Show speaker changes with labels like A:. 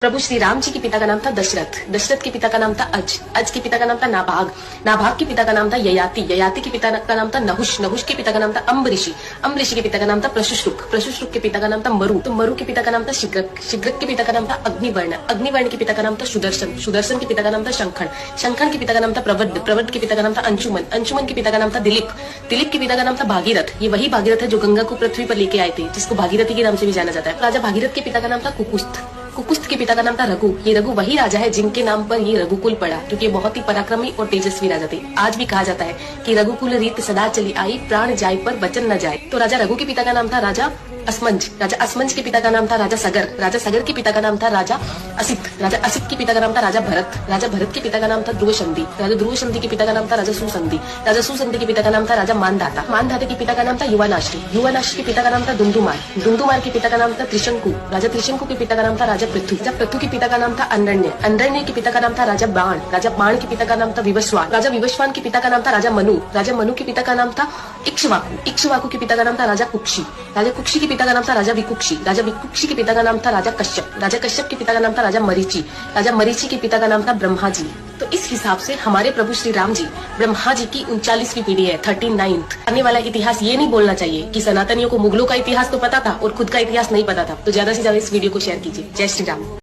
A: प्रभु श्री राम जी के पिता का नाम था दशरथ, दशरथ के पिता का नाम था अज, अज के पिता का नाम था नाभाग, नाभाग के पिता का नाम था ययाति, ययाति के पिता का नाम था नहुष, नहुष के पिता का नाम था अम्बरीषि, अम्बरीषि के पिता का नाम था प्रशुश्रुक, प्रशुश्रुक के पिता का नाम था मरु, तो मरु के पिता का नाम था शिग्रक, शिग्रक के पिता का नाम था अग्निवर्ण, अग्निवर्ण के पिता का नाम था सुदर्शन, सुदर्शन के पिता का नाम था शंखण, शंखण के पिता का नाम था प्रवद्ध, प्रवद्ध के पिता का नाम था अंशुमन, अंशुमन के पिता का नाम था दिलीप, दिलीप के पिता का नाम था भागीरथ, ये वही भागीरथ है जो गंगा को पृथ्वी पर लेके आए थे, जिसको भागीरथी के नाम से भी जाना जाता है। राजा भागीरथ के पिता का नाम था कुकुस्थ, कुकुस्थ के पिता का नाम था रघु, ये रघु वही राजा है जिनके नाम पर ये रघुकुल पड़ा, क्योंकि ये बहुत ही पराक्रमी और तेजस्वी राजा थे। आज भी कहा जाता है कि रघुकुल रीत सदा चली आई, प्राण जाए पर वचन न जाए। तो राजा रघु के पिता का नाम था राजा असमंज, राजा असमंज के पिता का नाम था राजा सगर, राजा सगर के पिता का नाम था राजा असित, राजा असित के पिता का नाम था राजा भरत, राजा भरत के पिता का नाम था ध्रुवसंधि, राजा ध्रुवसंधि के पिता का नाम था राजा सुसंधि, राजा सुसंधि के पिता का नाम था राजा मानधाता, मानधाता के पिता का नाम था युवानाश्री, युवानाश्री के पिता का नाम था दुंदुमार, दुंदुमार के पिता का नाम था त्रिशंकु, राजा त्रिशंकु के पिता का नाम था राजा पृथु, राजा पृथु के पिता का नाम था अंडण्य, अंडण्य के पिता का नाम था राजा बाण, राजा बाण के पिता का नाम था विवस्वान, राजा विवस्वान के पिता का नाम था राजा मनु, राजा मनु के पिता का नाम था इक्ष्वाकु, इक्ष्वाकु के पिता का नाम था राजा कुक्षी, राजा कुक्षी के पिता का नाम था राजा विकुक्षी, राजा विकुक्षी के पिता का नाम था राजा कश्यप, राजा कश्यप के पिता का नाम था राजा मरीचि, राजा मरीचि के पिता का नाम था ब्रह्मा जी। तो इस हिसाब से हमारे प्रभु श्री राम जी ब्रह्मा जी की 39वीं पीढ़ी है, 39th। आने वाला इतिहास ये नहीं बोलना चाहिए कि सनातनियों को मुगलों का इतिहास तो पता था और खुद का इतिहास नहीं पता था। तो ज्यादा से ज्यादा इस वीडियो को शेयर कीजिए। जय श्री राम।